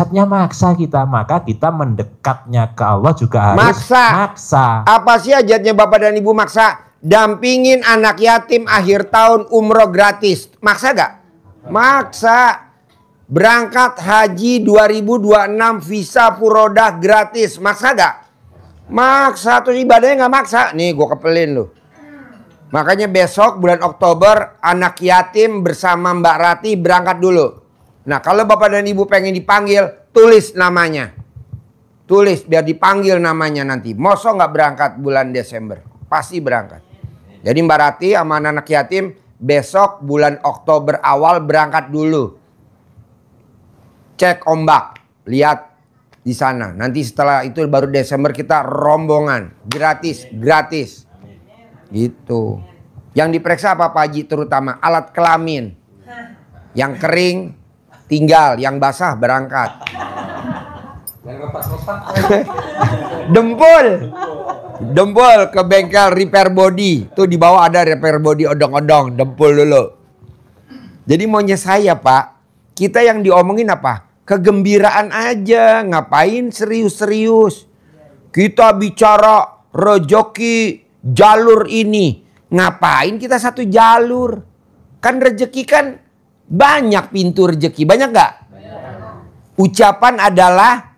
hajatnya maksa kita, maka kita mendekatnya ke Allah juga harus maksa. Apa sih hajatnya Bapak dan Ibu maksa? Dampingin anak yatim akhir tahun umroh gratis. Maksa gak? Maksa. Berangkat haji 2026 visa furodah gratis. Maksa gak? Maksa. Terus ibadahnya gak maksa. Nih gue kepelin lu. Makanya besok bulan Oktober anak yatim bersama Mbak Rati berangkat dulu. Nah kalau Bapak dan Ibu pengen dipanggil, tulis namanya. Tulis biar dipanggil namanya nanti. Mosok nggak berangkat bulan Desember. Pasti berangkat. Jadi Mbak Rati sama anak yatim besok bulan Oktober awal berangkat dulu. Cek ombak. Lihat di sana. Nanti setelah itu baru Desember kita rombongan. Gratis. Gratis. Gitu. Yang diperiksa apa Pak Haji? Terutama alat kelamin. Yang kering tinggal, yang basah berangkat. Dempul ke bengkel repair body. Tuh di bawah ada repair body odong-odong. Dempul dulu. Jadi maunya saya Pak, kita yang diomongin apa? Kegembiraan aja. Ngapain serius-serius? Kita bicara rezeki jalur ini. Ngapain kita satu jalur? Kan rezeki kan banyak pintu rezeki. Banyak gak? Ucapan adalah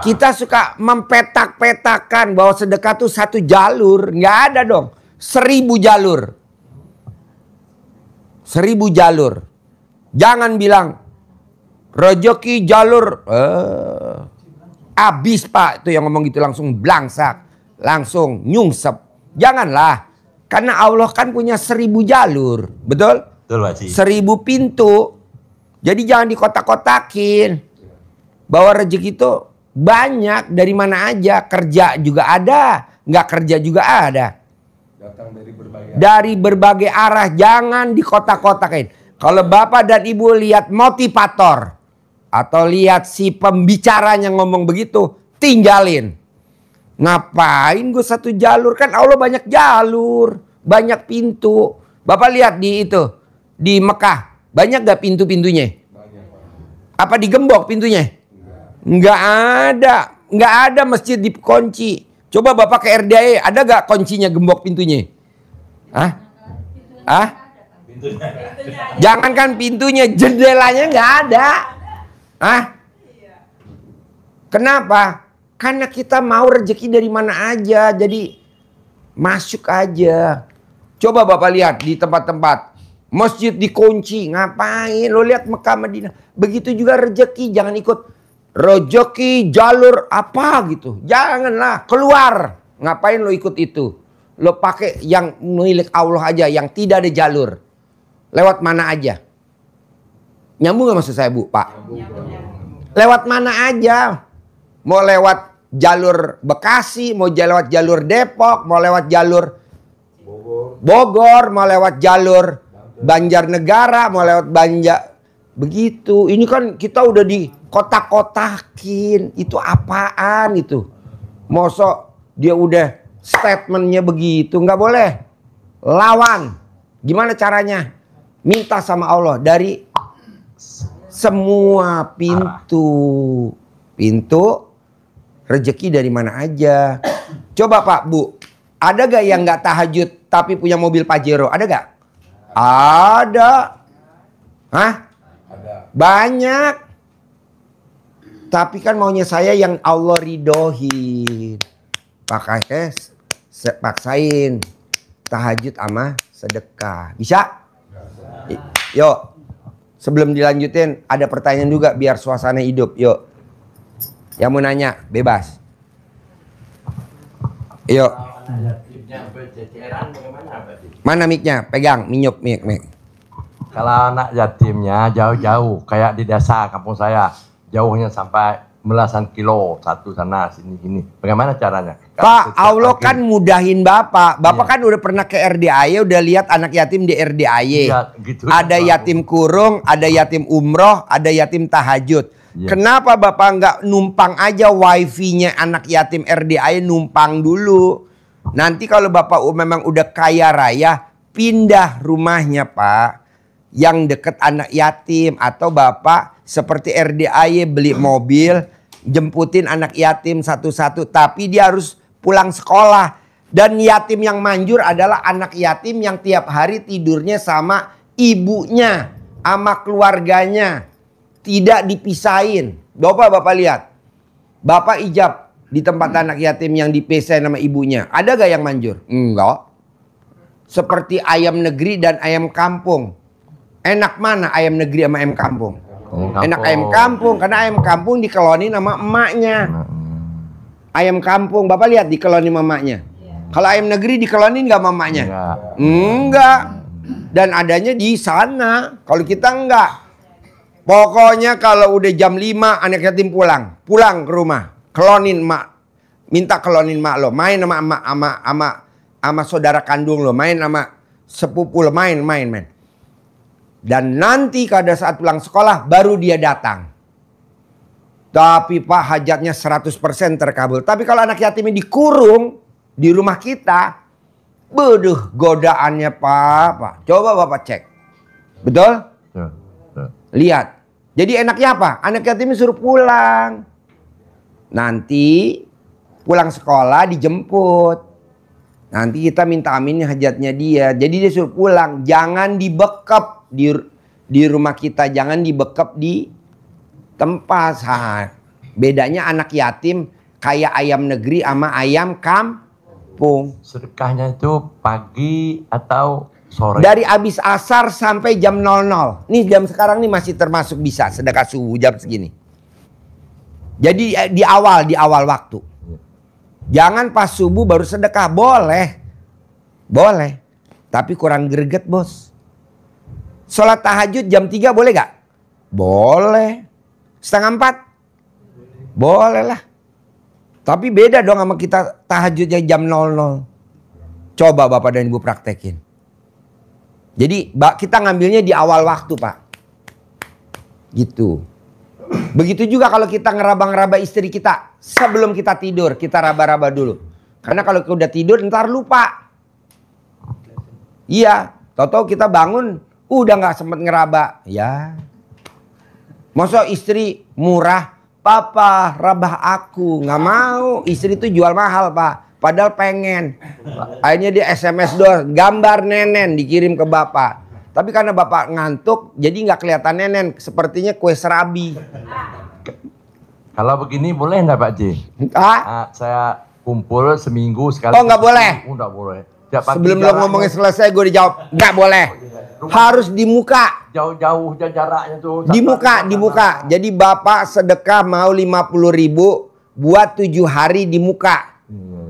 kita suka mempetak-petakan bahwa sedekah itu satu jalur. Nggak ada dong. 1000 jalur. 1000 jalur. Jangan bilang rezeki jalur. Abis Pak. Itu yang ngomong gitu langsung blangsak. Langsung nyungsep. Janganlah. Karena Allah kan punya 1000 jalur. Betul? Betul Pak Haji. 1000 pintu. Jadi jangan dikotak-kotakin. Bahwa rezeki itu banyak dari mana aja. Kerja juga ada. Nggak kerja juga ada. Datang dari berbagai arah. Jangan dikotak-kotakin. Kalau Bapak dan Ibu lihat motivator. Atau lihat si pembicaranya ngomong begitu. Tinggalin. Ngapain gue satu jalur? Kan Allah banyak jalur. Banyak pintu. Bapak lihat di itu. Di Mekah. Banyak gak pintu-pintunya? Apa digembok pintunya? Nggak ada. Nggak ada masjid dikunci. Coba Bapak ke RDA. Ada gak kuncinya gembok pintunya? Hah? Hah? Jangankan pintunya. Jendelanya nggak ada. Hah? Kenapa? Karena kita mau rezeki dari mana aja. Jadi masuk aja. Coba Bapak lihat di tempat-tempat. Masjid dikunci. Ngapain? Lo lihat Mekah Madinah. Begitu juga rezeki. Jangan ikut rezeki jalur apa gitu. Janganlah. Keluar. Ngapain lo ikut itu? Lo pakai yang milik Allah aja. Yang tidak ada jalur. Lewat mana aja. Nyambung gak maksud saya Bu? Pak? Lewat mana aja. Mau lewat jalur Bekasi, mau lewat jalur Depok, mau lewat jalur Bogor, mau lewat jalur Banjarnegara, mau lewat begitu. Ini kan kita udah di kotak-kotakin. Itu apaan itu? Mosok dia udah statementnya begitu. Nggak boleh. Lawan. Gimana caranya? Minta sama Allah dari semua pintu. Pintu rezeki dari mana aja. Coba Pak, Bu. Ada gak yang gak tahajud tapi punya mobil Pajero? Ada gak? Ada. Hah? Ada. Banyak. Tapi kan maunya saya yang Allah ridhoin. Paksain. Tahajud sama sedekah. Bisa? Yuk. Sebelum dilanjutin ada pertanyaan juga biar suasana hidup. Yuk. Yang mau nanya, bebas. Yuk. Mana mic-nya? Pegang, minyuk mic. Kalau anak yatimnya jauh-jauh, kayak di desa kampung saya, jauhnya sampai belasan kilo, satu sana sini. Bagaimana caranya? Pak, Allah kan mudahin Bapak. Bapak kan udah pernah ke RDAY, udah lihat anak yatim di RDAY. Iya, gitu. Ada yatim kurung, ada yatim umroh, ada yatim tahajud. Ya. Kenapa Bapak nggak numpang aja wifi-nya anak yatim RDAY, numpang dulu. Nanti kalau Bapak memang udah kaya raya, pindah rumahnya Pak. yang deket anak yatim, atau bapak seperti RDAY beli mobil, jemputin anak yatim satu-satu, tapi dia harus pulang sekolah. Dan yatim yang manjur adalah anak yatim yang tiap hari tidurnya sama ibunya, sama keluarganya, tidak dipisahin. Bapak lihat, bapak ijab di tempat anak yatim yang dipisahin sama ibunya, ada gak yang manjur? Enggak. Seperti ayam negeri dan ayam kampung. Enak mana ayam negeri sama ayam kampung? Enak ayam kampung, karena ayam kampung dikelonin sama emaknya. Ayam kampung, bapak lihat dikelonin sama emaknya. Kalau ayam negeri dikelonin nggak sama emaknya? Enggak. Dan adanya di sana. Kalau kita enggak. Pokoknya kalau udah jam 5 anak yatim pulang ke rumah, kelonin mak, minta kelonin mak lo, main sama saudara kandung lo, main sama sepupu lo, main. Dan nanti pada saat pulang sekolah baru dia datang. Tapi pak, hajatnya 100% terkabul. Tapi kalau anak yatimnya dikurung di rumah kita, beduh godaannya pak. Coba bapak cek. Betul? Lihat. Jadi enaknya apa? Anak yatimnya suruh pulang. Nanti pulang sekolah dijemput. Nanti kita minta aminnya hajatnya dia. Jadi dia suruh pulang. Jangan dibekep di rumah kita. Jangan dibekep di tempat. Bedanya anak yatim kayak ayam negeri sama ayam kampung. Sedekahnya itu pagi atau sore? Dari abis asar sampai jam 00. Nih jam sekarang nih masih termasuk bisa sedekah subuh jam segini. Jadi di awal waktu. Jangan pas subuh baru sedekah. Boleh. Tapi kurang greget bos. Sholat tahajud jam 3 boleh gak? Boleh. 3:30? Boleh lah. Tapi beda dong sama kita tahajudnya jam 00. Coba bapak dan ibu praktekin. Jadi kita ngambilnya di awal waktu pak. Gitu. Begitu juga kalau kita ngeraba-ngeraba istri kita. Sebelum kita tidur kita raba-raba dulu. Karena kalau udah tidur ntar lupa. Iya. Tahu-tahu kita bangun udah gak sempet ngeraba. Ya. Masa istri murah. Papa rabah aku. Gak mau. Istri itu jual mahal pak. Padahal pengen. Akhirnya dia SMS doang. Gambar nenen dikirim ke bapak. Tapi karena bapak ngantuk. Jadi gak kelihatan nenen. Sepertinya kue serabi. Kalau begini boleh enggak Pak J? Saya kumpul seminggu sekali. Oh gak boleh? Enggak boleh. Sebelum lo ngomongnya selesai gue dijawab. Gak boleh. Harus di muka. Jauh-jauh jaraknya tuh. Di muka. Jadi bapak sedekah mau 50.000 buat 7 hari di muka.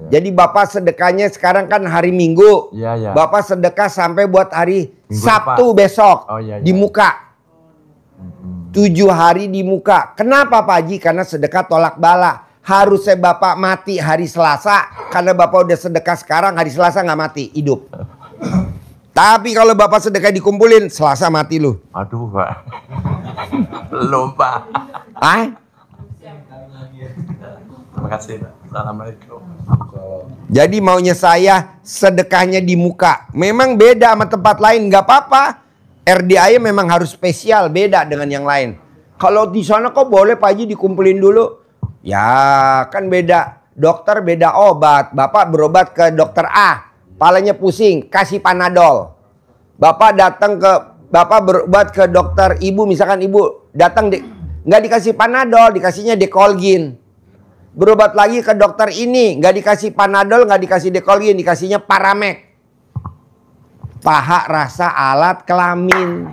Jadi bapak sedekahnya sekarang kan hari Minggu. Iya. Bapak sedekah sampai buat hari Minggu Sabtu depan. Besok. Di muka. 7 hari di muka. Kenapa Pak Haji? Karena sedekah tolak bala. Harusnya bapak mati hari Selasa. Karena bapak udah sedekah sekarang, hari Selasa nggak mati, hidup. Tapi kalau bapak sedekah dikumpulin, Selasa mati lu. Aduh Pak. Belum Pak. Terima kasih Pak. Assalamualaikum. Jadi maunya saya sedekahnya di muka. Memang beda sama tempat lain, nggak apa-apa. RDAY memang harus spesial, beda dengan yang lain. Kalau di sana kok boleh Pak Haji dikumpulin dulu? Ya kan beda. Dokter beda obat. Bapak berobat ke dokter A. Palanya pusing, kasih Panadol. Bapak berobat ke dokter ibu, misalkan ibu datang nggak dikasih Panadol, dikasihnya Dekolgin. Berobat lagi ke dokter ini, nggak dikasih Panadol, nggak dikasih Dekolgin, dikasihnya Paramek. Paha rasa alat kelamin.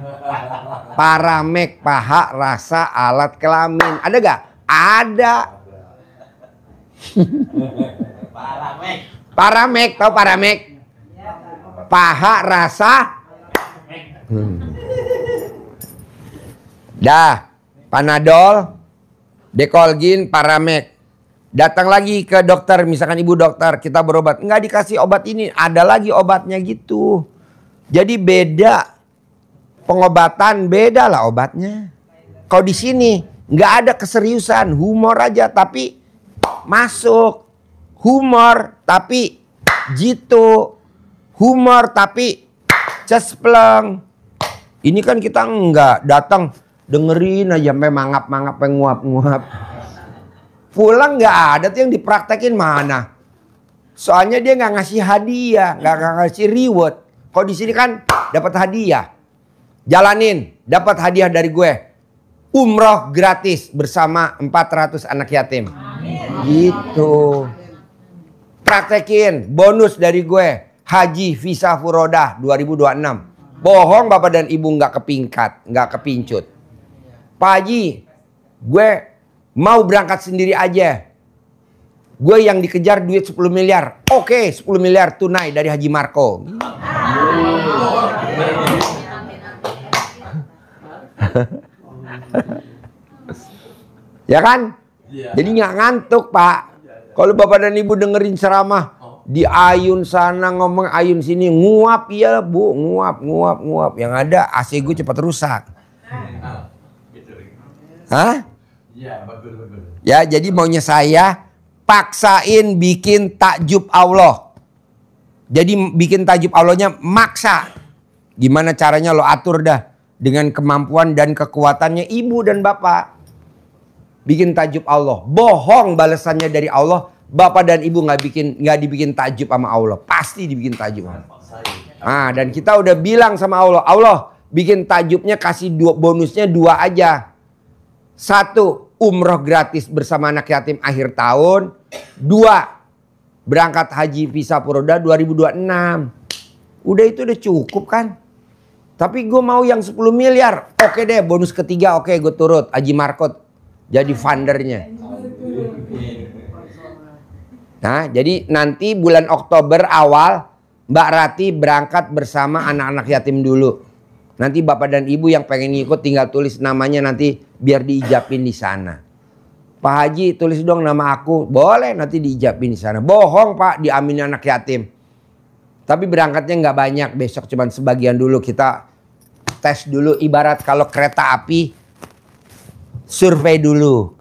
Paramek, paha rasa alat kelamin. Ada gak? Ada. Paramek, tahu Paramek? Paha rasa dah Panadol, Dekolgin, Paramek. Datang lagi ke dokter, misalkan ibu dokter, kita berobat, nggak dikasih obat ini, ada lagi obatnya gitu. Jadi beda pengobatan, beda lah obatnya. Kalau di sini nggak ada keseriusan, humor aja tapi masuk, humor tapi jitu. Humor tapi cespleng. Ini kan kita enggak datang dengerin aja sampai mangap-mangap, nguap-nguap. Pulang nggak ada tuh yang dipraktekin mana. Soalnya dia nggak ngasih hadiah, nggak ngasih reward. Kalau di sini kan dapat hadiah. Jalanin, dapat hadiah dari gue. Umroh gratis bersama 400 anak yatim. Amin. Gitu. Praktekin, bonus dari gue. Haji visa furodah 2026. Bohong bapak dan ibu nggak kepingkat, nggak kepincut. Pak Haji, gue mau berangkat sendiri aja. Gue yang dikejar duit 10 miliar. Oke, 10 miliar tunai dari Haji Marco. Ya kan? Jadi nggak ngantuk Pak. Kalau bapak dan ibu dengerin ceramah, di ayun sana ngomong ayun sini, nguap ya bu, nguap. Yang ada AC gue cepat rusak. Hah? Iya, betul. Ya, jadi maunya saya paksain bikin takjub Allah. Jadi bikin takjub Allahnya maksa. Gimana caranya lo atur dah dengan kemampuan dan kekuatannya ibu dan bapak. Bikin takjub Allah. Bohong balasannya dari Allah. Bapak dan ibu nggak dibikin takjub sama Allah. Pasti dibikin takjub. Ah, dan kita udah bilang sama Allah, Allah bikin takjubnya kasih bonusnya 2 aja. 1, umroh gratis bersama anak yatim akhir tahun. 2, berangkat haji visa furodah 2026. Udah itu udah cukup kan? Tapi gue mau yang 10 miliar. Oke deh, bonus ketiga oke gue turut. Haji Markot jadi fundernya. Nah, jadi nanti bulan Oktober awal Mbak Rati berangkat bersama anak-anak yatim dulu. Nanti bapak dan ibu yang pengen ikut tinggal tulis namanya nanti biar diijabin di sana. Pak Haji tulis dong nama aku. Boleh nanti diijabin di sana. Bohong Pak, diaminin anak yatim. Tapi berangkatnya nggak banyak, besok cuman sebagian dulu kita tes dulu. Ibarat kalau kereta api survei dulu.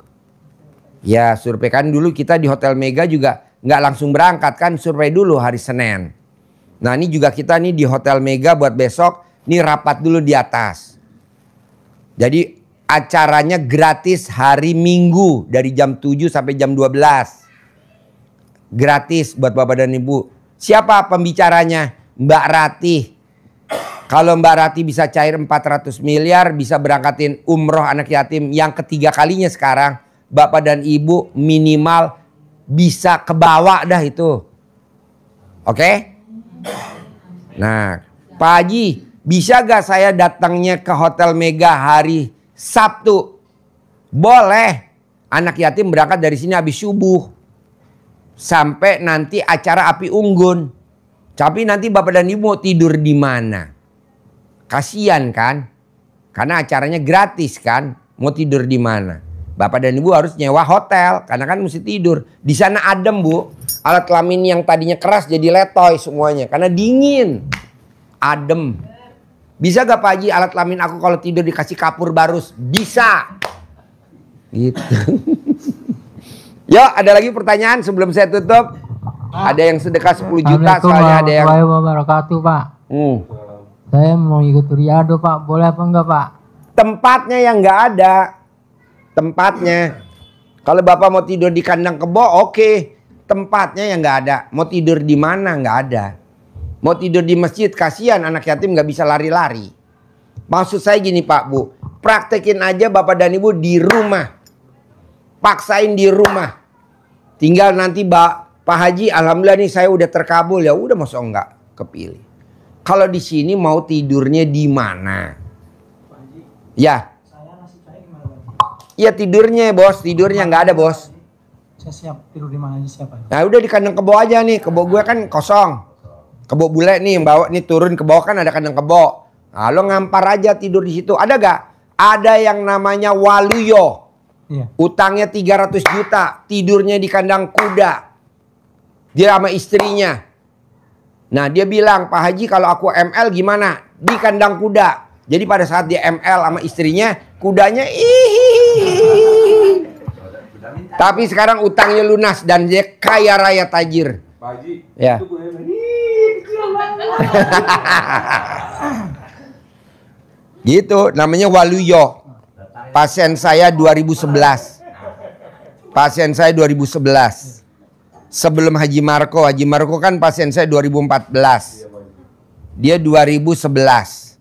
Ya survei kan dulu kita di Hotel Mega juga nggak langsung berangkat kan, survei dulu hari Senin. Nah ini juga kita nih di Hotel Mega buat besok, nih rapat dulu di atas. Jadi acaranya gratis hari Minggu dari jam 7 sampai jam 12. Gratis buat bapak dan ibu. Siapa pembicaranya? Mbak Rati. Kalau Mbak Rati bisa cair 400 miliar, bisa berangkatin umroh anak yatim yang ketiga kalinya sekarang. Bapak dan ibu minimal bisa kebawa dah itu. Oke? Nah, Pak Haji, bisa gak saya datangnya ke Hotel Mega hari Sabtu? Boleh. Anak yatim berangkat dari sini habis subuh. Sampai nanti acara api unggun. Tapi nanti bapak dan ibu mau tidur di mana? Kasian kan? Karena acaranya gratis kan? Mau tidur di mana? Bapak dan ibu harus nyewa hotel karena kan mesti tidur. Di sana adem bu. Alat kelamin yang tadinya keras jadi letoy semuanya karena dingin. Adem. Bisa gak Pak Haji alat kelamin aku kalau tidur dikasih kapur barus? Bisa. Gitu. Yuk ada lagi pertanyaan sebelum saya tutup. Ada yang sedekah 10 juta soalnya ada yang. Assalamualaikum wabarakatuh Pak. Saya mau ikut riado Pak. Boleh apa enggak Pak? Tempatnya yang nggak ada. Tempatnya. Kalau bapak mau tidur di kandang kebo, oke. Tempatnya yang nggak ada. Mau tidur di mana nggak ada. Mau tidur di masjid, kasihan anak yatim nggak bisa lari-lari. Maksud saya gini Pak Bu, praktekin aja bapak dan ibu di rumah. Paksain di rumah. Tinggal nanti Pak Haji, alhamdulillah nih saya udah terkabul ya, udah masuk enggak kepilih. Kalau di sini mau tidurnya di mana? Ya. Iya tidurnya bos, tidurnya nggak ada bos. Saya siap tidur di mana aja siapa? Nah udah di kandang kebo aja nih, kebo gue kan kosong. Kebo bule nih yang bawa nih turun ke bawah kan ada kandang kebo. Nah lo ngampar aja tidur di situ. Ada gak? Ada yang namanya Waluyo. Iya. Utangnya 300 juta, tidurnya di kandang kuda. Dia sama istrinya. Nah dia bilang, Pak Haji kalau aku ML gimana? Di kandang kuda. Jadi pada saat dia ML sama istrinya, kudanya tapi sekarang utangnya lunas dan dia kaya raya tajir. Pak Haji, ya. itu gue Gitu, namanya Waluyo. Pasien saya 2011. Pasien saya 2011. Sebelum Haji Marco kan pasien saya 2014. Dia 2011.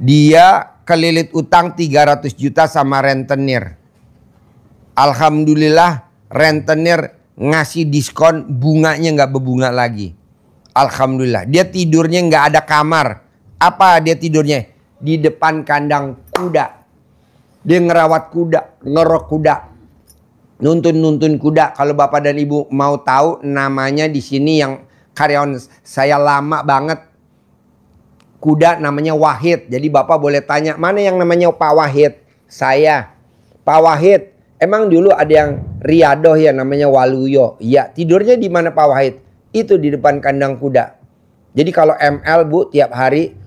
Dia kelilit utang 300 juta sama rentenir. Alhamdulillah rentenir ngasih diskon, bunganya nggak berbunga lagi. Alhamdulillah. Dia tidurnya nggak ada kamar. Apa dia tidurnya? Di depan kandang kuda. Dia ngerawat kuda, ngerok kuda, nuntun kuda. Kalau bapak dan ibu mau tahu namanya di sini yang karyawan saya lama banget, kuda namanya Wahid. Jadi bapak boleh tanya mana yang namanya Pak Wahid? Saya, Pak Wahid. Emang dulu ada yang Riado ya namanya Waluyo. Iya, tidurnya di mana Pak Wahid? Itu di depan kandang kuda. Jadi kalau ML Bu tiap hari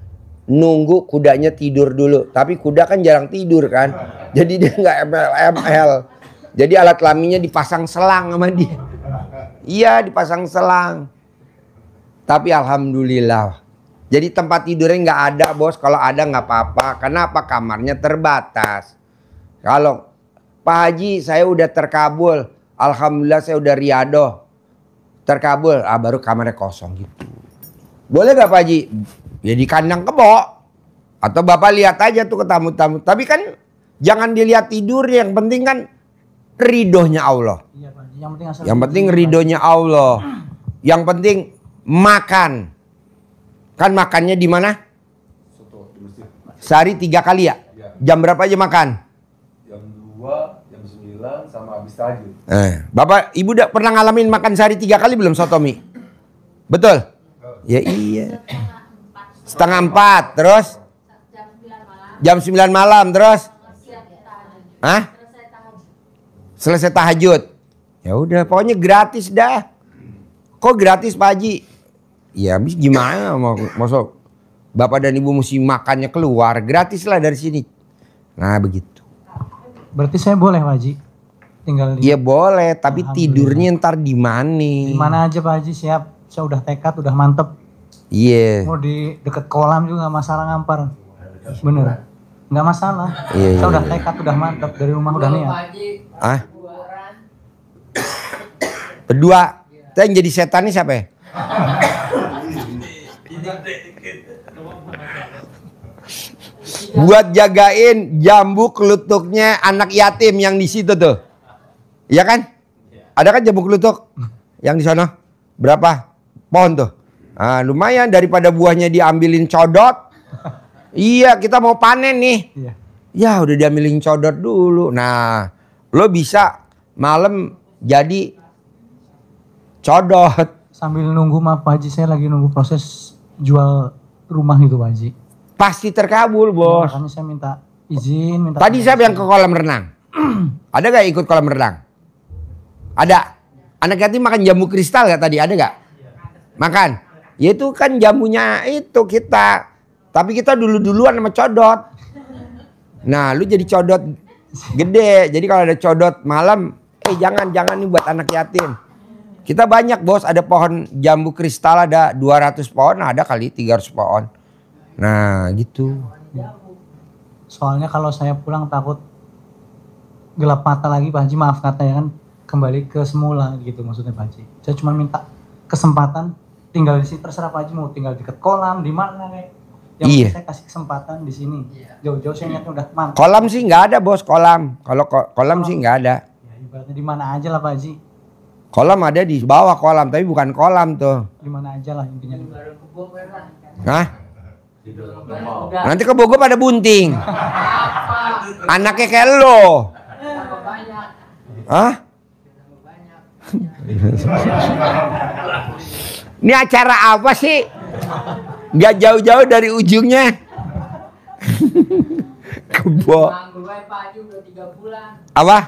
nunggu kudanya tidur dulu. Tapi kuda kan jarang tidur kan. Jadi dia nggak ML. Jadi alat kelaminnya dipasang selang sama dia. Iya dipasang selang. Tapi alhamdulillah. Jadi tempat tidurnya nggak ada bos. Kalau ada nggak apa-apa. Kenapa? Kamarnya terbatas. Kalau Pak Haji saya udah terkabul. Alhamdulillah saya udah riado. Terkabul. Baru kamarnya kosong gitu. Boleh nggak Pak Haji? Ya di kandang kebo. Atau bapak lihat aja tuh ke tamu-tamu. Tapi kan jangan dilihat tidur. Yang penting kan ridhonya Allah. Iya, Pak. Yang penting ridhonya Allah. Yang penting makan. Kan makannya di mana? Sehari 3 kali ya? Jam berapa aja makan? Jam 2, jam 9 sama habis tahajud. Bapak ibu udah pernah ngalamin makan sehari 3 kali belum soto mie? Betul? Ya iya. Setengah 4 terus jam 9 malam terus selesai tahajud. Ya udah pokoknya gratis dah. Kok gratis Pak Haji? Ya habis gimana masuk bapak dan ibu mesti makannya keluar, gratis lah dari sini. Nah begitu. Berarti saya boleh Pak Haji tinggal di... Iya boleh, tapi tidurnya ntar di mana? Di mana aja Pak Haji, siap. Saya udah tekad, udah mantep. Iya. Mau di deket kolam juga nggak masalah ngampar. Bener. Nggak masalah. Iya, saya udah tekad, udah mantep dari rumah udah niat. Berdua. Kita yang jadi setan nih siapa ya? Buat jagain jambu kelutuknya anak yatim yang di situ tuh. Iya kan? Ada kan jambu kelutuk yang di sana? Berapa pohon tuh? Lumayan daripada buahnya diambilin codot. Iya, kita mau panen nih. Iya. Ya udah diambilin codot dulu. Nah, lo bisa malam jadi codot. Sambil nunggu maaf Pak Haji, saya lagi nunggu proses jual rumah itu Pak Haji. Pasti terkabul bos. Makanya saya minta izin. Tadi siapa yang ke kolam renang? Ada gak ikut kolam renang? Ada. Anak yatim makan jambu kristal gak tadi? Ada gak? Makan. Ya itu kan jamunya itu kita. Tapi kita duluan sama codot. Nah lu jadi codot gede. Jadi kalau ada codot malam. Jangan nih buat anak yatim. Kita banyak bos. Ada pohon jambu kristal ada 200 pohon. Ada kali 300 pohon. Nah gitu. Soalnya kalau saya pulang takut gelap mata lagi Pak Haji. Maaf katanya kan kembali ke semula gitu maksudnya Pak Haji. Saya cuma minta kesempatan tinggal di sini, terserah Pak Haji mau tinggal dekat kolam di mana kayak. Yang iya. Saya kasih kesempatan di sini. Jauh-jauh saya niatnya udah mantap. Kolam sih nggak ada bos, kolam. Kalau kolam sih nggak ada. Ya, ibaratnya di mana aja lah Pak Haji. Kolam ada di bawah kolam, tapi bukan kolam tuh. Di mana aja lah intinya. Hah? Nanti ke Bogor pada bunting. Anaknya kayak lo. Hah? Ini acara apa sih? Gak jauh-jauh dari ujungnya. Kebo. Apa?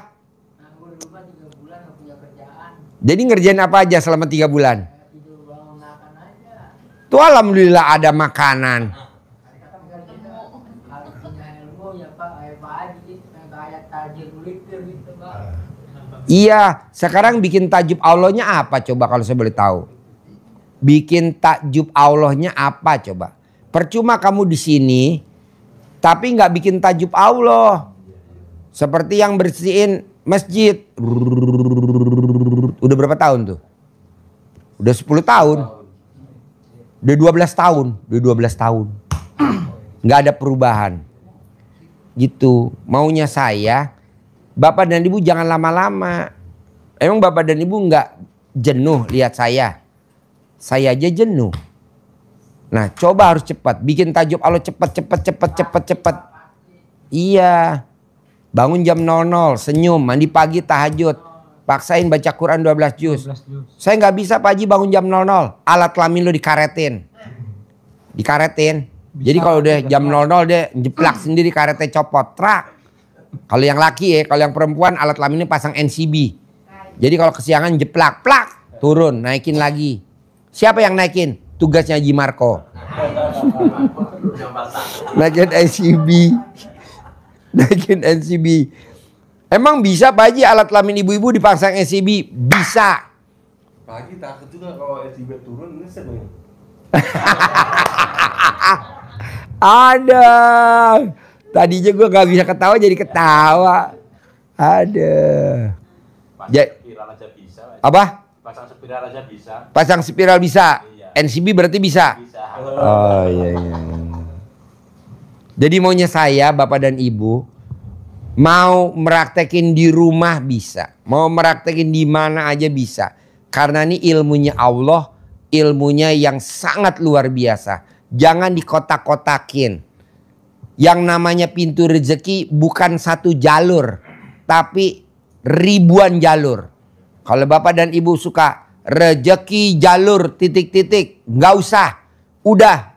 Jadi ngerjain apa aja selama 3 bulan? Tuh alhamdulillah ada makanan. Iya, sekarang bikin takjub Allahnya apa coba kalau saya boleh tahu? Bikin takjub Allahnya apa coba? Percuma kamu di sini Tapi nggak bikin tajub Allah. Seperti yang bersihin masjid. Udah berapa tahun tuh? Udah 10 tahun. Udah 12 tahun. Udah 12 tahun. Nggak ada perubahan. Gitu. Maunya saya, Bapak dan Ibu jangan lama-lama. Emang Bapak dan Ibu nggak jenuh lihat saya? Saya aja jenuh. Nah, coba harus cepat. Bikin tajub Allah cepat. Iya. Bangun jam 00, senyum, mandi pagi tahajud. Paksain baca Quran 12 juz. Saya nggak bisa Pak Haji bangun jam 00. Alat kelamin lo dikaretin. Jadi kalau udah jam 00 dia jeplak sendiri, karetnya copot. Trak. Kalau yang laki ya, kalau yang perempuan alat kelaminnya pasang NCB. Jadi kalau kesiangan jeplak, plak, turun, naikin lagi. Siapa yang naikin? Tugasnya Haji Marco. Naikin NCB. Emang bisa Pak Haji alat kelamin ibu-ibu dipasang NCB? Bisa. Pagi takut juga kalau SIB turun, ini sedang. Ada. Tadinya gue gak bisa ketawa jadi ketawa. Ada. Spiral aja bisa. Apa? Pasang spiral aja bisa. Pasang spiral bisa. Iya. NCB berarti bisa. Oh iya. Jadi maunya saya, Bapak dan Ibu, mau meraktekin di rumah bisa. Mau meraktekin di mana aja bisa. Karena ini ilmunya Allah, ilmunya yang sangat luar biasa. Jangan dikotak-kotakin. Yang namanya pintu rezeki bukan satu jalur, tapi ribuan jalur. Kalau Bapak dan Ibu suka rezeki jalur titik-titik, nggak usah. Udah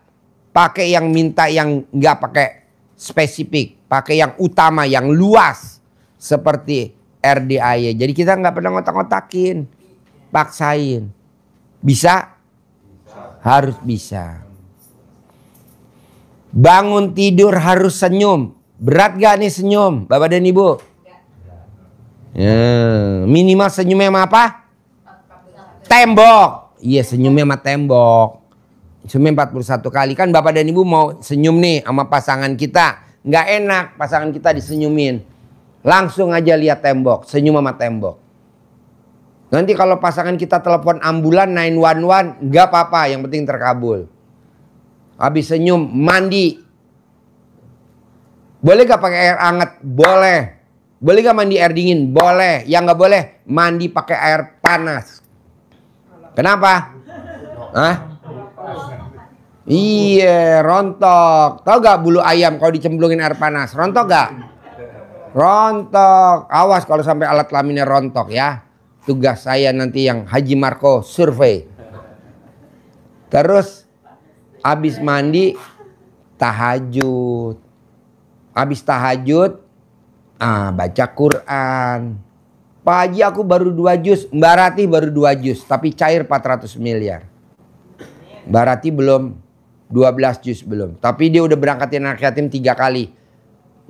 pakai yang minta yang nggak pakai spesifik, pakai yang utama, yang luas seperti RDAY. Jadi kita nggak pernah ngotak-ngotakin, paksain. Bisa? Harus bisa. Bangun tidur harus senyum. Berat gak nih senyum, Bapak dan Ibu? Ya, minimal senyumnya sama apa? Tembok. Iya, senyumnya sama tembok. Senyumnya 41 kali. Kan Bapak dan Ibu mau senyum nih sama pasangan kita. Nggak enak pasangan kita disenyumin. Langsung aja lihat tembok. Senyum sama tembok. Nanti kalau pasangan kita telepon ambulan 911, nggak apa-apa. Yang penting terkabul. Habis senyum, mandi. Boleh gak pakai air hangat? Boleh. Boleh gak mandi air dingin? Boleh. Yang gak boleh, mandi pakai air panas. Kenapa? Hah? Iya, rontok. Tahu gak bulu ayam kalau dicemplungin air panas? Rontok gak? Rontok. Awas kalau sampai alat kelaminnya rontok ya. Tugas saya nanti yang Haji Marco survei. Terus habis mandi tahajud. Habis tahajud baca Quran. Pak Haji aku baru 2 juz, Mbak Rati baru 2 juz, tapi cair 400 miliar. Mbak Rati belum 12 juz belum. Tapi dia udah berangkatin anak yatim 3 kali.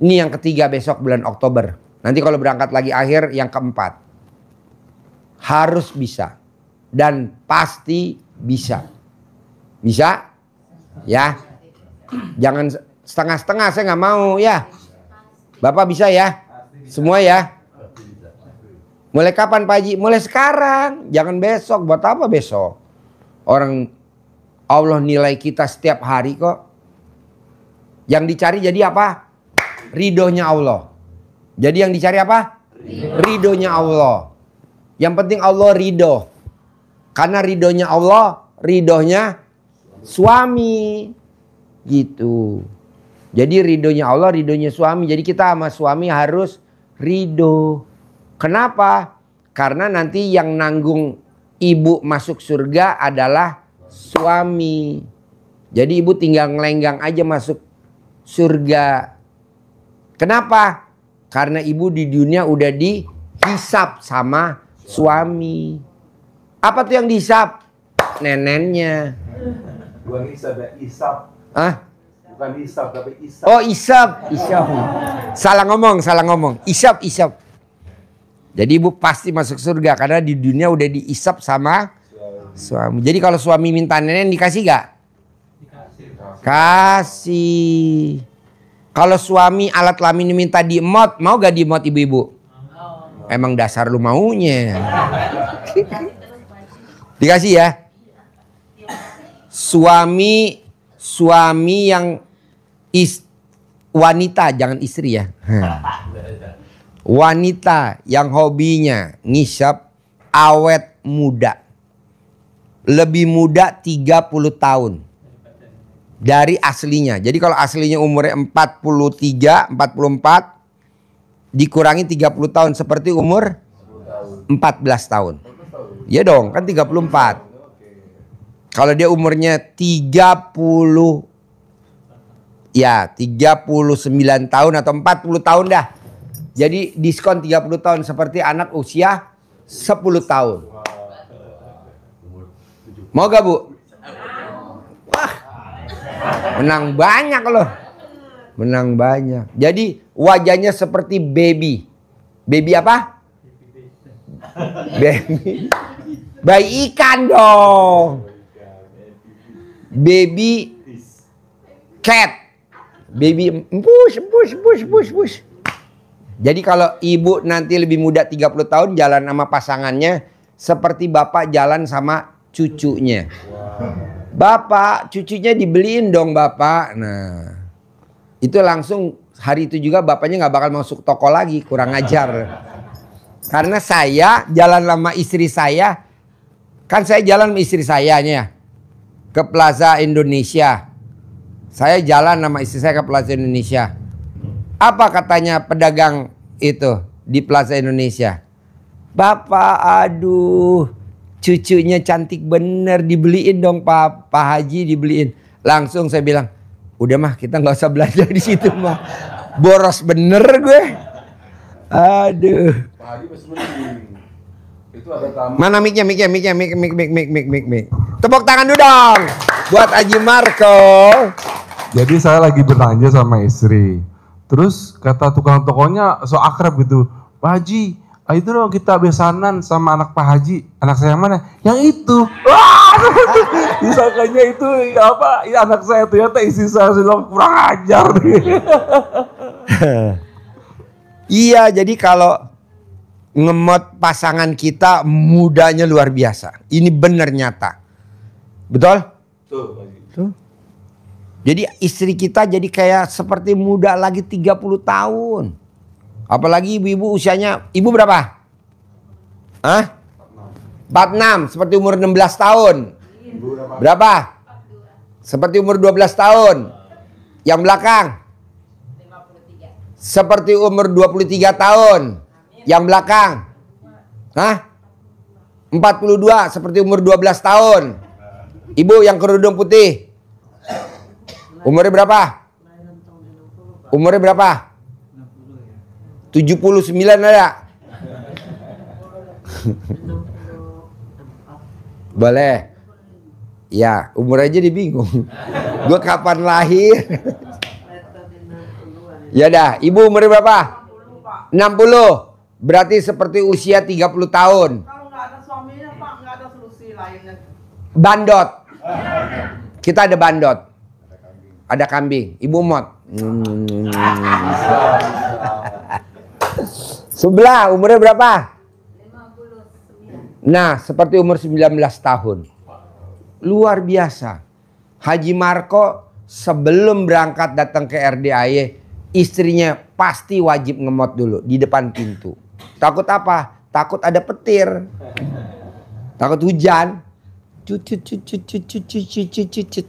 Ini yang ketiga besok bulan Oktober. Nanti kalau berangkat lagi akhir yang keempat. Harus bisa. Dan pasti bisa. Bisa? Ya, jangan setengah-setengah, saya nggak mau ya. Bapak bisa ya, semua ya. Mulai kapan Pak Haji? Mulai sekarang, jangan besok. Buat apa besok? Orang Allah nilai kita setiap hari kok. Yang dicari jadi apa? Ridhonya Allah. Jadi yang dicari apa? Ridhonya Allah. Yang penting Allah ridho. Karena ridhonya Allah, ridhonya suami gitu. Jadi ridhonya Allah, ridhonya suami. Jadi kita sama suami harus ridho. Kenapa? Karena nanti yang nanggung ibu masuk surga adalah suami. Jadi ibu tinggal ngelenggang aja masuk surga. Kenapa? Karena ibu di dunia udah dihisap sama suami. Apa tuh yang dihisap? Nenennya. Bukan isap ya, isap. Hah? Bukan isap, tapi isap. Oh isap. Salah ngomong. Isap. Jadi ibu pasti masuk surga karena di dunia udah diisap sama suami. Jadi kalau suami minta nenek dikasih gak? Kasih. Kalau suami alat kelamin minta diemot, mau gak diemot ibu-ibu? Emang dasar lu maunya. Dikasih ya. Suami yang wanita, jangan istri ya. Wanita yang hobinya ngisap awet muda. Lebih muda 30 tahun dari aslinya. Jadi kalau aslinya umurnya 43, 44 dikurangi 30 tahun seperti umur 14 tahun. Iya dong, kan 34. Kalau dia umurnya 39 tahun atau 40 tahun dah. Jadi diskon 30 tahun seperti anak usia 10 tahun. Mau gak Bu? Wah, menang banyak loh. Menang banyak. Jadi wajahnya seperti baby. Baby apa? Baby. Bayi ikan dong. Baby cat. Baby push. Jadi kalau ibu nanti lebih muda 30 tahun jalan sama pasangannya seperti bapak jalan sama cucunya. Bapak, cucunya dibeliin dong bapak. Nah, itu langsung hari itu juga bapaknya nggak bakal masuk toko lagi, kurang ajar. Karena saya jalan sama istri saya, kan saya jalan sama istri sayanya ke Plaza Indonesia. Saya jalan sama istri saya ke Plaza Indonesia. Apa katanya pedagang itu di Plaza Indonesia? Bapak, aduh, cucunya cantik bener, dibeliin dong Pak Haji, dibeliin. Langsung saya bilang, udah mah kita nggak usah belajar di situ mah, boros bener gue. Aduh. Pak Haji masih mending. Itu ada tamu. Mana mic-nya? Tepuk tangan dulu dong buat Haji Marco. Jadi saya lagi bertanya sama istri. Terus kata tukang tokonya so akrab gitu. Pak Haji, itu dong kita besanan sama anak Pak Haji. Anak saya mana? Yang itu. Wah, disangkanya itu apa? Ya anak saya, ternyata istri saya sudah kurang ajar. Iya, jadi kalau ngemot pasangan kita mudanya luar biasa. Ini benar nyata. Betul? Tuh, Pak Haji. Tuh. Jadi istri kita jadi kayak seperti muda lagi 30 tahun. Apalagi ibu-ibu usianya, ibu berapa? Hah? 46, seperti umur 16 tahun. Berapa? Seperti umur 12 tahun. Yang belakang? 53. Seperti umur 23 tahun. Yang belakang? Hah? 42, seperti umur 12 tahun. Ibu yang kerudung putih. Umurnya berapa? Umurnya berapa? 79 ada? Boleh. Ya, umur aja dibingung. Gue kapan lahir? Ya dah, ibu umurnya berapa? 60. Berarti seperti usia 30 tahun. Kalau nggak ada suaminya Pak, nggak ada solusi lainnya. Bandot. Kita ada bandot. Ada kambing. Ibu mot. Sebelah umurnya berapa? 59. Nah, seperti umur 19 tahun. Luar biasa. Haji Marco sebelum berangkat datang ke RDAY, istrinya pasti wajib ngemot dulu di depan pintu. Takut apa? Takut ada petir. Takut hujan.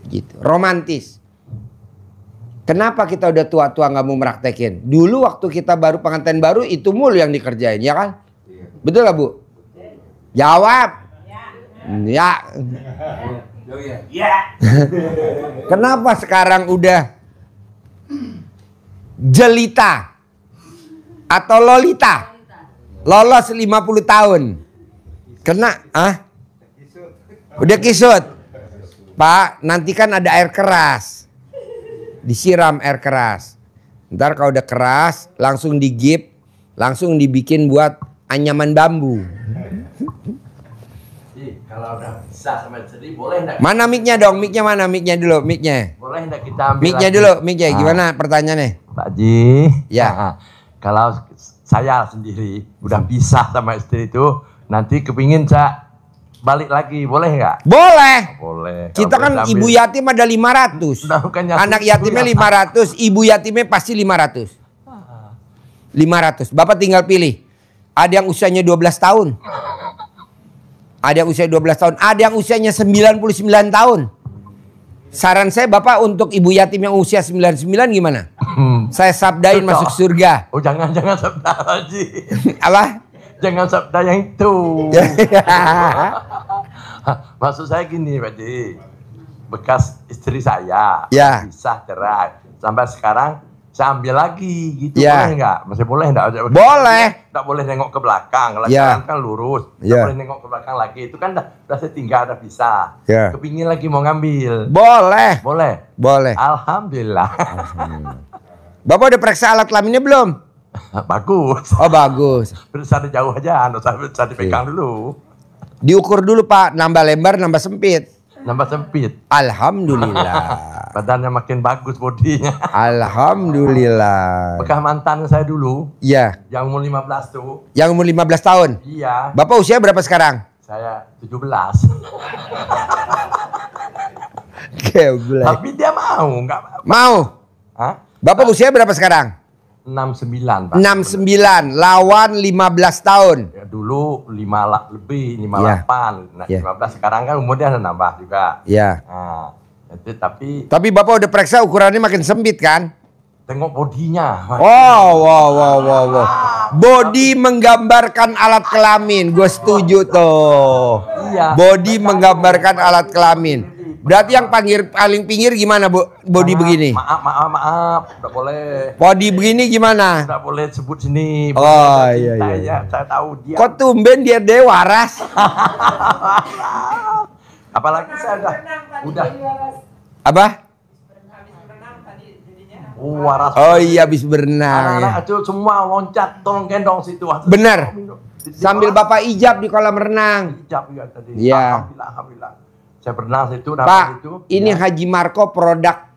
Gitu. Romantis. Kenapa kita udah tua-tua nggak mau meraktekin? Dulu waktu kita baru pengantin baru itu mulu yang dikerjain, ya kan? Betul nggak Bu? Jawab. Ya. Kenapa sekarang udah jelita atau lolita? Lolos 50 tahun. Kena, udah kisut. Pak, nanti kan ada air keras. Disiram air keras. Ntar kalau udah keras, langsung digip, langsung dibikin buat anyaman bambu. Kalau udah bisa sama istri, boleh enggak? Mana mic-nya dong? Mic-nya mana? Mic-nya dulu, mic-nya. Boleh enggak kita ambil Mic-nya lagi? dulu, mic-nya. Gimana pertanyaannya? Pak Haji, Ya. kalau saya sendiri udah pisah sama istri itu, nanti kepingin saya balik lagi, boleh nggak? Boleh. Boleh. Kita kan ibu yatim ada 500. Nah, bukannya Anak itu yatimnya ya. 500, ibu yatimnya pasti 500. 500. Bapak tinggal pilih. Ada yang usianya 12 tahun. Ada yang usia 12 tahun. Ada yang usianya 99 tahun. Saran saya Bapak untuk ibu yatim yang usia 99 gimana? Saya sabdain Betul. masuk surga. Oh jangan sabda Haji. Apa? Jangan sabda yang itu. Maksud saya gini Pak Haji. Bekas istri saya. Ya. Pisah cerai. Sampai sekarang saya ambil lagi gitu. Ya. Boleh nggak? Masih boleh nggak? Boleh. Nggak boleh nengok ke belakang. Kalau Ya. kan lurus. Nggak Ya. boleh nengok ke belakang lagi. Itu kan udah saya tinggal, udah bisa. Ya. Kepingin lagi mau ngambil. Boleh. Boleh. Boleh. Alhamdulillah. Bapak udah periksa alat kelaminnya belum? Bagus. Oh bagus. Periksa dari jauh aja, nggak usah dipegang dulu. Diukur dulu Pak, nambah lebar, nambah sempit. Nambah sempit. Alhamdulillah. Badannya makin bagus bodinya. Alhamdulillah. Bekas mantan saya dulu, Iya, yang umur 15 tuh. yang umur 15 tahun. Iya, Bapak usia berapa sekarang? saya 17. Geblek. Tapi dia mau, nggak apa-apa. Mau? Hah? Bapak usia berapa sekarang? 69, Pak. 69, lawan 15 tahun. Ya, dulu 5 lebih, 58. Nah, Iya. 15 sekarang kan umurnya ada nambah juga. Ya. Nah, itu tapi Tapi Bapak udah periksa ukurannya makin sempit kan? tengok bodinya. Wow. Body menggambarkan alat kelamin. Gue setuju tuh. Iya. Body menggambarkan alat kelamin. Berarti yang paling pinggir gimana, Bu? Body begini. Maaf, nggak boleh. Body begini gimana? Nggak boleh sebut sini. Oh, Boleh, iya, cinta iya. ya, saya tahu dia. Kok tumben dia waras? Apalagi saya udah Apa? waras. Oh iya, habis berenang. Anak-anak Ya. itu semua loncat, tolong gendong situ. Benar. Sambil Bapak ijab di kolam renang. Ijab ya tadi. Iya. Alhamdulillah. Saya berenang situ, Pak, dapat itu. ini ya. Haji Marco produk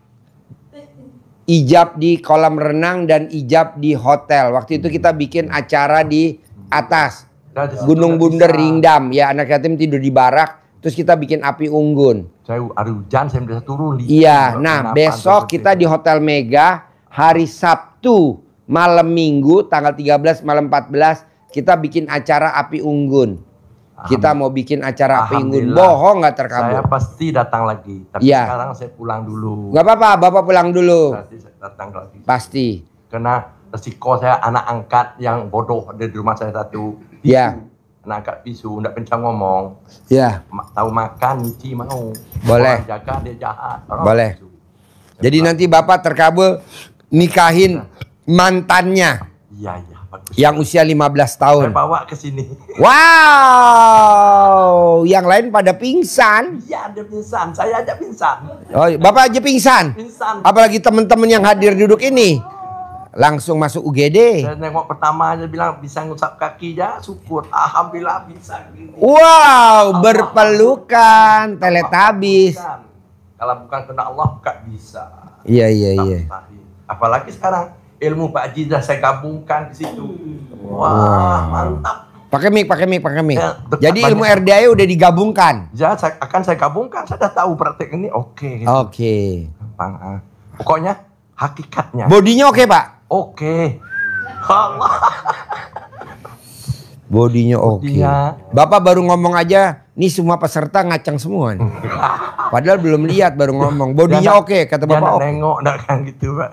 ijab di kolam renang dan ijab di hotel. Waktu itu kita bikin acara di atas Nah, di situ Gunung nggak Bunder bisa. Rindam. Ya, anak yatim tidur di barak. Terus kita bikin api unggun. Saya ada hujan, saya bisa turun. Iya, nah besok kita di Hotel Mega hari Sabtu malam Minggu tanggal 13 malam 14 kita bikin acara api unggun. Kita mau bikin acara api unggun. Alhamdulillah. Bohong nggak Saya terkabul. pasti datang lagi. Tapi Iya. sekarang saya pulang dulu. Nggak apa-apa, Bapak pulang dulu. Nanti saya datang lagi. Pasti. Karena resiko saya anak angkat yang bodoh ada di rumah saya satu. Bisu. Ya. Anak angkat bisu, nggak pencang ngomong. Ya, Tahu makan, nyuci mau. Boleh. Orang jaga dia jahat. Orang Boleh. bisu. Saya jadi pulang. nanti Bapak terkabul nikahin mantannya Iya, bagus. yang usia 15 Saya tahun. bawa ke sini. Wow, yang lain pada pingsan. Iya, dia pingsan. Saya aja pingsan. Oh, Bapak aja pingsan. Pingsan. Apalagi teman-teman yang hadir duduk ini. Langsung masuk UGD. Saya nengok pertama aja bilang bisa ngusap kaki ya, syukur. Alhamdulillah bisa. Gini. Wow, berpelukan, teletabis. Bukan. Kalau bukan kena Allah, nggak bisa. Iya, iya, Tak iya. mustahil. Apalagi sekarang ilmu Pak Haji sudah saya gabungkan di situ. Wah, mantap. Pakai mic, pakai mic, pakai mic. Ya, dekat Jadi ilmu banyak. RDA udah digabungkan. Ya, akan saya gabungkan. Saya sudah tahu praktek ini oke. Gitu. Oke. Gampang, ah. Pokoknya hakikatnya. Bodinya oke, Pak? Oke. Allah. Bodinya oke. Bodinya. Bapak baru ngomong aja, nih semua peserta ngacang semua nih. Padahal belum lihat, baru ngomong. Bodinya Dia oke, kata dia Bapak. nggak Oke. nengok, nggak kan gitu, Pak.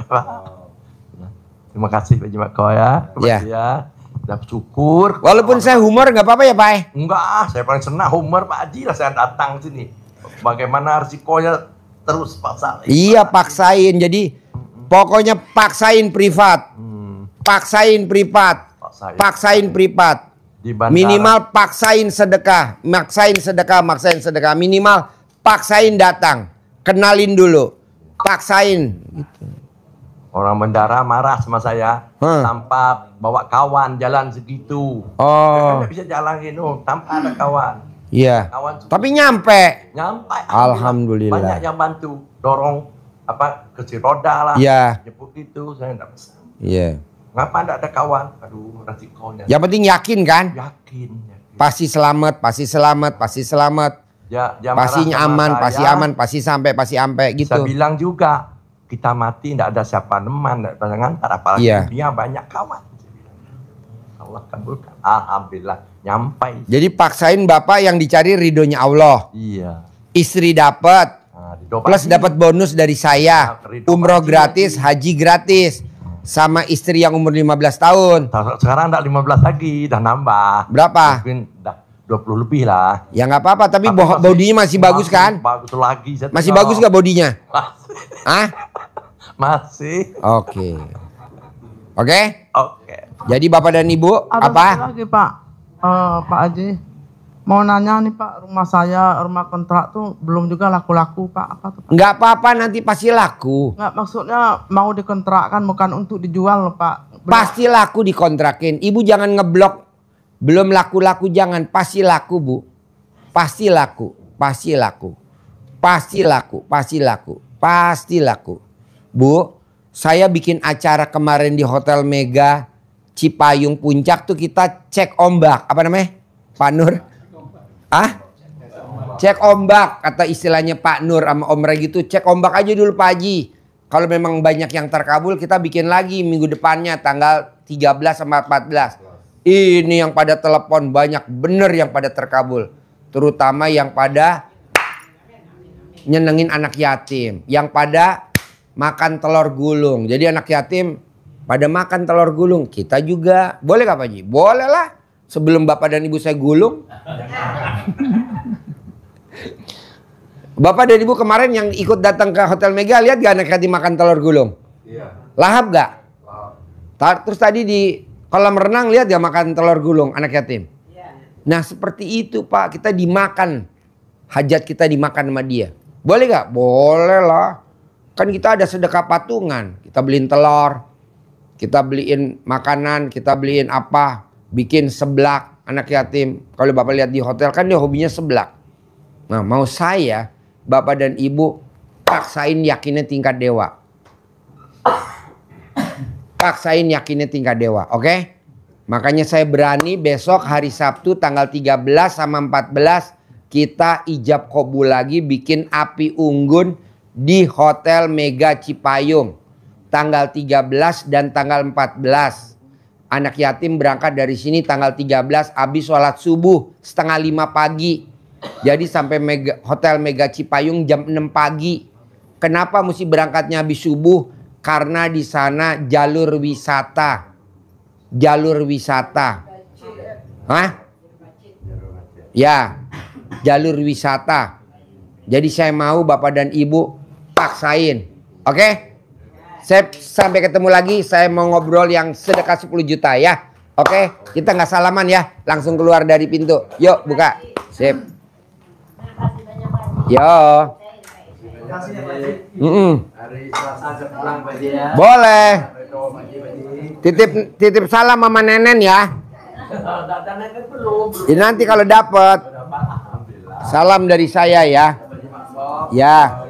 Terima kasih Pak Jimat Ko ya. Ya. Ya. Udah syukur. Walaupun saya humor nggak apa-apa ya, Pak? Enggak, saya paling senang humor Pak Haji lah saya datang sini. Bagaimana risikonya terus pasal. Iya, paksain. Jadi pokoknya paksain privat. Paksain privat. Paksain privat. Di bandara. Minimal paksain sedekah. Maksain sedekah, maksain sedekah. Minimal paksain datang. Kenalin dulu. Paksain. Gitu. Orang bandara marah sama saya Hah. tanpa bawa kawan jalan segitu. Oh. Saya kan nggak bisa jalan gitu tanpa ada kawan. Iya. Kawan Tapi nyampe. nyampe. Alhamdulillah. Banyak yang bantu, dorong kursi roda lah. Iya. Jemput itu saya enggak bisa. Iya. Ngapa enggak ada kawan? Aduh, resikonya. Yang penting yakin kan? Yakin. Pasti selamat, pasti selamat, pasti selamat. Ya, Pasti aman, pasti aman, pasti sampai gitu. Saya bilang juga, kita mati enggak ada siapa neman, enggak ada ngantar, apalagi Iya. dia banyak kawan. Allah kabulkan. Alhamdulillah, nyampai. Jadi paksain Bapak yang dicari ridhonya Allah. Iya. Istri dapat. Nah, didobatin. Plus dapat bonus dari saya. Umroh gratis, haji gratis. Sama istri yang umur 15 tahun. Sekarang enggak 15 lagi, dah nambah. Berapa? Mungkin dah 20 lebih lah. Ya nggak apa-apa, tapi bodinya masih bagus kan? Bagus lagi. Masih bagus nggak bodinya? Hah? Masih. Oke. Oke? Oke. Jadi Bapak dan Ibu, Ada apa? satu lagi Pak, Pak Haji. Mau nanya nih Pak, rumah saya, rumah kontrak tuh belum juga laku-laku Pak. Apa tuh Pak? Nggak apa-apa, nanti pasti laku. Nggak, maksudnya mau dikontrakkan bukan untuk dijual Pak. Pasti laku dikontrakin. Ibu jangan ngeblok. Belum laku-laku jangan. Pasti laku Bu. Pasti laku. Pasti laku. Pasti laku. Pasti laku. Pasti laku. Bu, saya bikin acara kemarin di Hotel Mega Cipayung Puncak tuh kita cek ombak. Apa namanya? Pak Nur? Cek ombak. Kata istilahnya Pak Nur sama Om Regi gitu. Cek ombak aja dulu Pak Haji. Kalau memang banyak yang terkabul kita bikin lagi minggu depannya tanggal 13 sama 14. Ini yang pada telepon banyak bener yang pada terkabul. Terutama yang pada nyenengin anak yatim. Yang pada makan telur gulung. Jadi anak yatim pada makan telur gulung. Kita juga. Boleh gak Pak Haji? Boleh lah. Sebelum Bapak dan Ibu saya gulung. Bapak dan Ibu kemarin yang ikut datang ke Hotel Mega, lihat gak anak yatim makan telur gulung? Iya. Lahap gak? Terus tadi di kolam renang lihat gak makan telur gulung anak yatim? Nah seperti itu Pak, kita dimakan. Hajat kita dimakan sama dia. Boleh gak? Boleh lah. Kan kita ada sedekah patungan. Kita beliin telur, kita beliin makanan, kita beliin apa. Bikin seblak anak yatim. Kalau Bapak lihat di hotel kan dia hobinya seblak. Nah mau saya, Bapak dan Ibu paksain yakinnya tingkat dewa. Paksain yakinnya tingkat dewa, oke? Makanya saya berani besok hari Sabtu tanggal 13 sama 14 kita ijab kabul lagi bikin api unggun di Hotel Mega Cipayung. Tanggal 13 dan tanggal 14. Anak yatim berangkat dari sini tanggal 13 habis sholat subuh 4:30 pagi. Jadi sampai Hotel Mega Cipayung jam 6 pagi. Kenapa mesti berangkatnya habis subuh? Karena di sana jalur wisata. Jalur wisata. Hah? Ya, jalur wisata. Jadi saya mau Bapak dan Ibu paksain. Oke? Saya sampai ketemu lagi. Saya mau ngobrol yang sedekah 10 juta ya. Oke? Kita nggak salaman ya. Langsung keluar dari pintu. Yuk buka. Sip. Yo. Hari Selasa saya pulang Pak Haji ya. Boleh. Titip salam sama Nenen ya. Jadi nanti kalau dapat salam dari saya ya. Ya.